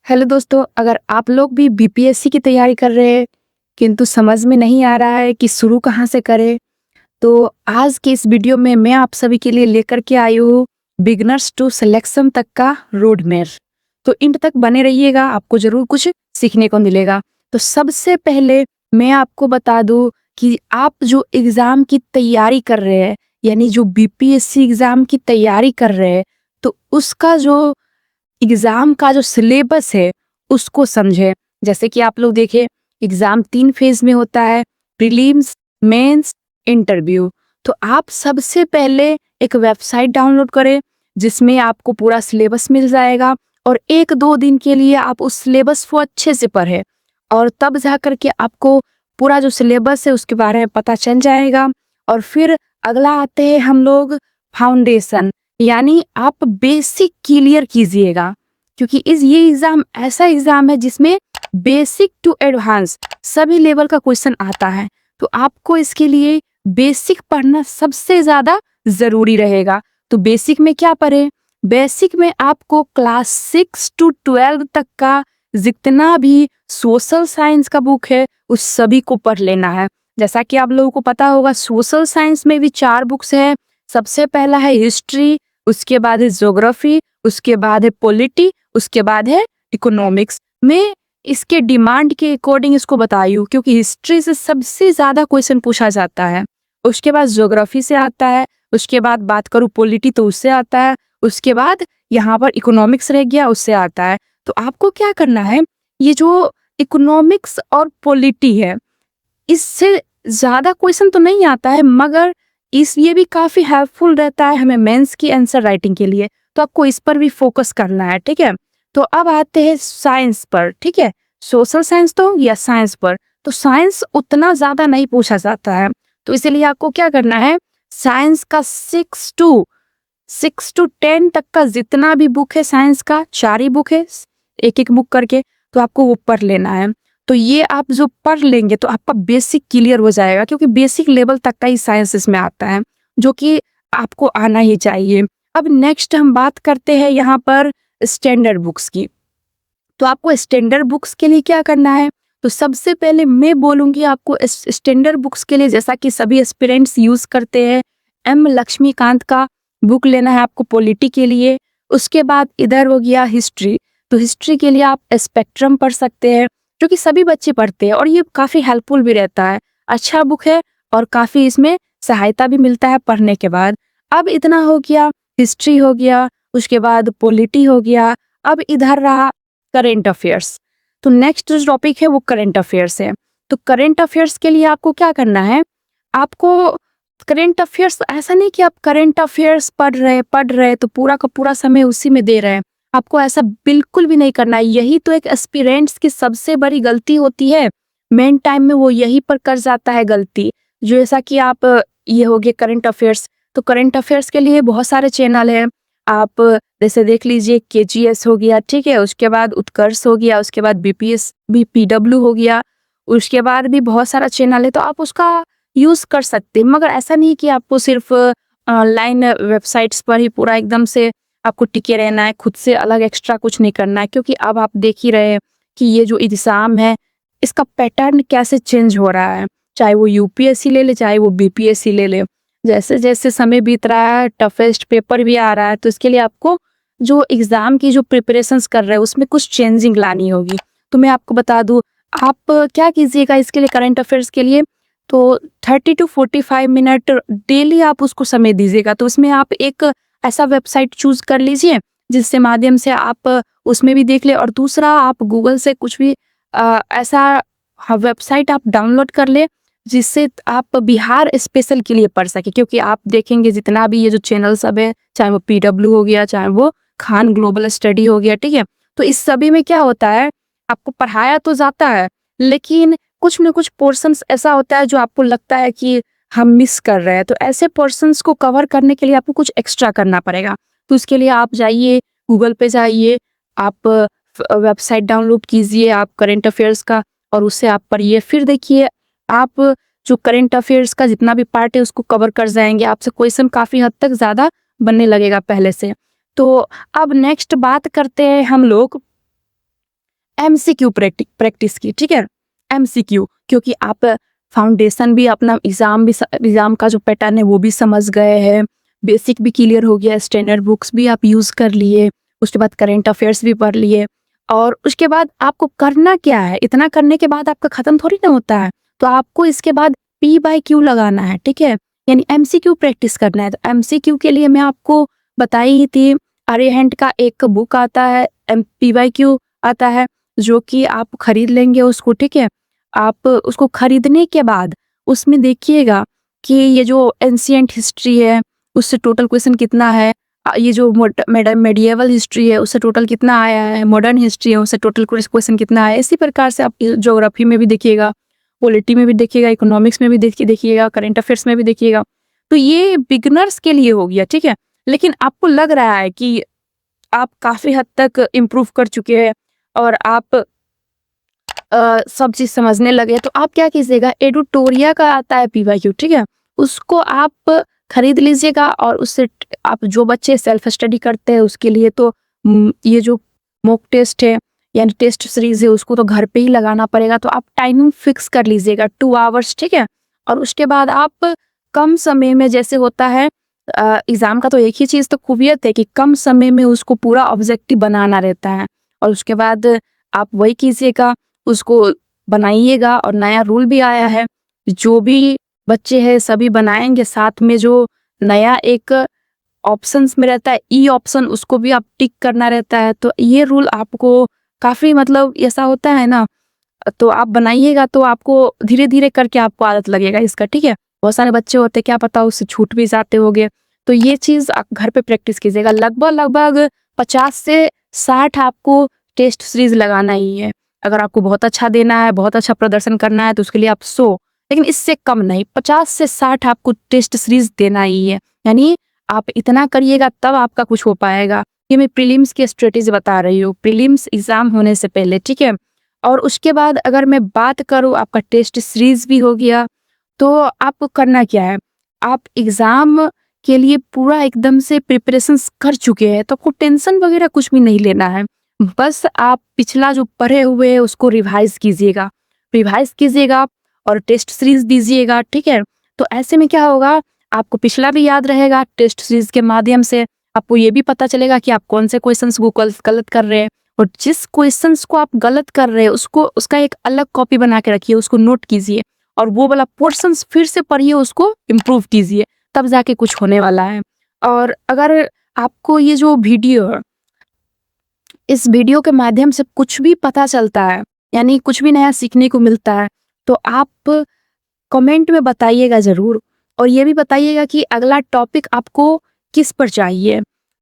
Hello दोस्तों, अगर आप लोग भी बीपीएससी की तैयारी कर रहे हैं किंतु समझ में नहीं आ रहा है कि शुरू कहाँ से करें, तो आज की इस वीडियो में मैं आप सभी के लिए लेकर के आई हूँ बिगनर्स टू सिलेक्शन तक का रोड मैप। तो इंड तक बने रहिएगा, आपको जरूर कुछ सीखने को मिलेगा। तो सबसे पहले मैं आपको बता दूं कि आप जो एग्जाम की तैयारी कर रहे हैं, यानी जो बीपीएससी एग्जाम की तैयारी कर रहे हैं, तो उसका जो एग्जाम का जो सिलेबस है उसको समझे। जैसे कि आप लोग देखें, एग्जाम 3 फेज में होता है, प्रीलिम्स, मेंस, इंटरव्यू। तो आप सबसे पहले एक वेबसाइट डाउनलोड करें जिसमें आपको पूरा सिलेबस मिल जाएगा और 1-2 दिन के लिए आप उस सिलेबस को अच्छे से पढ़ें और तब जा करके आपको पूरा जो सिलेबस है उसके बारे में पता चल जाएगा। और फिर अगला आते हैं हम लोग फाउंडेशन, यानी आप बेसिक क्लियर कीजिएगा, क्योंकि ये एग्जाम ऐसा एग्जाम है जिसमें बेसिक टू एडवांस सभी लेवल का क्वेश्चन आता है। तो आपको इसके लिए बेसिक पढ़ना सबसे ज्यादा जरूरी रहेगा। तो बेसिक में क्या पढ़े? बेसिक में आपको क्लास 6 to 12 तक का जितना भी सोशल साइंस का बुक है उस सभी को पढ़ लेना है। जैसा कि आप लोगों को पता होगा, सोशल साइंस में भी 4 बुक्स है। सबसे पहला है हिस्ट्री, उसके बाद है ज्योग्राफी, उसके बाद है पॉलिटी, उसके बाद है इकोनॉमिक्स। मैं इसके डिमांड के अकॉर्डिंग इसको बताई हूँ, क्योंकि हिस्ट्री से सबसे ज्यादा क्वेश्चन पूछा जाता है, उसके बाद ज्योग्राफी से आता है, उसके बाद बात करूँ पॉलिटी तो उससे आता है, उसके बाद यहाँ पर इकोनॉमिक्स रह गया उससे आता है। तो आपको क्या करना है, ये जो इकोनॉमिक्स और पॉलिटी है इससे ज्यादा क्वेश्चन तो नहीं आता है, मगर ये भी काफी हेल्पफुल रहता है हमें मेंस की आंसर राइटिंग के लिए। तो आपको इस पर भी फोकस करना है, ठीक है। तो अब आते हैं साइंस पर, ठीक है। सोशल साइंस तो या साइंस पर, तो साइंस उतना ज्यादा नहीं पूछा जाता है, तो इसीलिए आपको क्या करना है, साइंस का 6 to 10 तक का जितना भी बुक है साइंस का, 4 ही बुक है, एक एक बुक करके, तो आपको वो पढ़ लेना है। तो ये आप जो पढ़ लेंगे तो आपका बेसिक क्लियर हो जाएगा, क्योंकि बेसिक लेवल तक का ही साइंस इसमें आता है, जो कि आपको आना ही चाहिए। अब नेक्स्ट हम बात करते हैं यहाँ पर स्टैंडर्ड बुक्स की। तो आपको स्टैंडर्ड बुक्स के लिए क्या करना है, तो सबसे पहले मैं बोलूंगी आपको स्टैंडर्ड बुक्स के लिए, जैसा कि सभी एस्पिरेंट्स यूज करते हैं, एम लक्ष्मीकांत का बुक लेना है आपको पॉलिटी के लिए। उसके बाद इधर हो गया हिस्ट्री, तो हिस्ट्री के लिए आप स्पेक्ट्रम पढ़ सकते हैं, जो कि सभी बच्चे पढ़ते हैं और ये काफी हेल्पफुल भी रहता है, अच्छा बुक है और काफी इसमें सहायता भी मिलता है पढ़ने के बाद। अब इतना हो गया, हिस्ट्री हो गया, उसके बाद पॉलिटी हो गया। अब इधर रहा करेंट अफेयर्स। तो नेक्स्ट जो टॉपिक है वो करेंट अफेयर्स है। तो करेंट अफेयर्स के लिए आपको क्या करना है, आपको करेंट अफेयर्स, ऐसा नहीं कि आप करेंट अफेयर्स पढ़ रहे तो पूरा का पूरा समय उसी में दे रहे हैं, आपको ऐसा बिल्कुल भी नहीं करना है। यही तो एक एस्पिरेंट्स की सबसे बड़ी गलती होती है, मेन टाइम में वो यही पर कर जाता है गलती। जैसा कि आप ये हो गए करंट अफेयर्स, तो करंट अफेयर्स के लिए बहुत सारे चैनल हैं, आप जैसे देख लीजिए केजीएस हो गया, ठीक है, उसके बाद उत्कर्ष हो गया, उसके बाद बीपीएस बीपीडब्ल्यू हो गया, उसके बाद भी बहुत सारा चैनल है, तो आप उसका यूज कर सकते हैं। मगर ऐसा नहीं कि आपको सिर्फ ऑनलाइन वेबसाइट्स पर ही पूरा एकदम से आपको टिके रहना है, खुद से अलग एक्स्ट्रा कुछ नहीं करना है, क्योंकि अब आप देख ही रहे हैं कि ये जो एग्जाम है इसका पैटर्न कैसे चेंज हो रहा है, चाहे वो यूपीएससी ले ले चाहे वो बीपीएससी ले ले। जैसे जैसे समय बीत रहा है टफेस्ट पेपर भी आ रहा है, तो इसके लिए आपको जो एग्जाम की जो प्रिपरेशंस कर रहे हैं उसमें कुछ चेंजिंग लानी होगी। तो मैं आपको बता दूं, आप क्या कीजिएगा इसके लिए, करंट अफेयर्स के लिए, तो 30 to 45 मिनट डेली आप उसको समय दीजिएगा। तो उसमें आप एक ऐसा वेबसाइट चूज कर लीजिए जिससे माध्यम से आप उसमें भी देख ले, और दूसरा आप गूगल से कुछ भी ऐसा वेबसाइट आप डाउनलोड कर ले जिससे आप बिहार स्पेशल के लिए पढ़ सके। क्योंकि आप देखेंगे जितना भी ये जो चैनल सब है, चाहे वो पीडब्ल्यू हो गया, चाहे वो खान ग्लोबल स्टडी हो गया, ठीक है, तो इस सभी में क्या होता है, आपको पढ़ाया तो जाता है लेकिन कुछ न कुछ पोर्शंस ऐसा होता है जो आपको लगता है कि हम मिस कर रहे हैं। तो ऐसे पोर्शंस को कवर करने के लिए आपको कुछ एक्स्ट्रा करना पड़ेगा। तो उसके लिए आप जाइए, गूगल पे जाइए, आप वेबसाइट डाउनलोड कीजिए आप करेंट अफेयर्स का, और उससे आप पढ़िए। फिर देखिए आप जो करेंट अफेयर्स का जितना भी पार्ट है उसको कवर कर जाएंगे, आपसे क्वेश्चन काफी हद तक ज्यादा बनने लगेगा पहले से। तो अब नेक्स्ट बात करते हैं हम लोग MCQ प्रैक्टिस की, ठीक है, MCQ, क्योंकि आप फाउंडेशन भी अपना एग्जाम का जो पैटर्न है वो भी समझ गए हैं, बेसिक भी क्लियर हो गया, स्टैंडर्ड बुक्स भी आप यूज़ कर लिए, उसके बाद करेंट अफेयर्स भी पढ़ लिए, और उसके बाद आपको करना क्या है, इतना करने के बाद आपका खत्म थोड़ी ना होता है, तो आपको इसके बाद P/Q लगाना है, ठीक है, यानी MCQ प्रैक्टिस करना है। तो MCQ के लिए मैं आपको बताई ही थी, आर्यहंट का एक बुक आता है, P/Q आता है, जो कि आप खरीद लेंगे उसको, ठीक है। आप उसको खरीदने के बाद उसमें देखिएगा कि ये जो एंशिएंट हिस्ट्री है उससे टोटल क्वेश्चन कितना है, ये जो मेडिएवल हिस्ट्री है उससे टोटल कितना आया है, मॉडर्न हिस्ट्री है उससे टोटल क्वेश्चन कितना है। इसी प्रकार से आप ज्योग्राफी में भी देखिएगा, पॉलिटी में भी देखिएगा, इकोनॉमिक्स में भी देखिएगा, करंट अफेयर्स में भी देखिएगा। तो ये बिगनर्स के लिए हो गया, ठीक है। लेकिन आपको लग रहा है कि आप काफ़ी हद तक इम्प्रूव कर चुके हैं और आप सब चीज़ समझने लगे, तो आप क्या कीजिएगा, एडिटोरिया का आता है P/Q, ठीक है, उसको आप खरीद लीजिएगा, और उससे आप जो बच्चे सेल्फ स्टडी करते हैं उसके लिए तो ये जो मॉक टेस्ट है यानी टेस्ट सीरीज है उसको तो घर पे ही लगाना पड़ेगा। तो आप टाइमिंग फिक्स कर लीजिएगा 2 आवर्स, ठीक है, और उसके बाद आप कम समय में, जैसे होता है एग्जाम का तो एक ही चीज़ तो खूबियत है कि कम समय में उसको पूरा ऑब्जेक्टिव बनाना रहता है, और उसके बाद आप वही कीजिएगा, उसको बनाइएगा। और नया रूल भी आया है, जो भी बच्चे हैं सभी बनाएंगे, साथ में जो नया एक ऑप्शंस में रहता है ई ऑप्शन, उसको भी आप टिक करना रहता है। तो ये रूल आपको काफ़ी मतलब ऐसा होता है ना, तो आप बनाइएगा तो आपको धीरे धीरे करके आपको आदत लगेगा इसका, ठीक है। बहुत सारे बच्चे होते क्या पता उससे छूट भी जाते होंगे, तो ये चीज़ आप घर पे प्रैक्टिस कीजिएगा। लगभग 50 से 60 आपको टेस्ट सीरीज लगाना ही है। अगर आपको बहुत अच्छा देना है, बहुत अच्छा प्रदर्शन करना है तो उसके लिए आप 100, लेकिन इससे कम नहीं, 50 से 60 आपको टेस्ट सीरीज देना ही है। यानी आप इतना करिएगा तब आपका कुछ हो पाएगा। ये मैं प्रीलिम्स की स्ट्रेटेजी बता रही हूँ, प्रीलिम्स एग्जाम होने से पहले, ठीक है। और उसके बाद अगर मैं बात करूँ, आपका टेस्ट सीरीज भी हो गया, तो आपको करना क्या है, आप एग्जाम के लिए पूरा एकदम से प्रिपरेशंस कर चुके हैं, तो आपको टेंशन वगैरह कुछ भी नहीं लेना है। बस आप पिछला जो पढ़े हुए है उसको रिवाइज कीजिएगा और टेस्ट सीरीज दीजिएगा, ठीक है। तो ऐसे में क्या होगा, आपको पिछला भी याद रहेगा, टेस्ट सीरीज के माध्यम से आपको ये भी पता चलेगा कि आप कौन से क्वेश्चंस को गलत कर रहे हैं, और जिस क्वेश्चंस को आप गलत कर रहे हैं उसका एक अलग कॉपी बना के रखिए, उसको नोट कीजिए, और वो वाला पोर्शंस फिर से पढ़िए, उसको इम्प्रूव कीजिए, तब जाके कुछ होने वाला है। और अगर आपको ये जो वीडियो है, इस वीडियो के माध्यम से कुछ भी पता चलता है, यानी कुछ भी नया सीखने को मिलता है, तो आप कमेंट में बताइएगा ज़रूर, और ये भी बताइएगा कि अगला टॉपिक आपको किस पर चाहिए।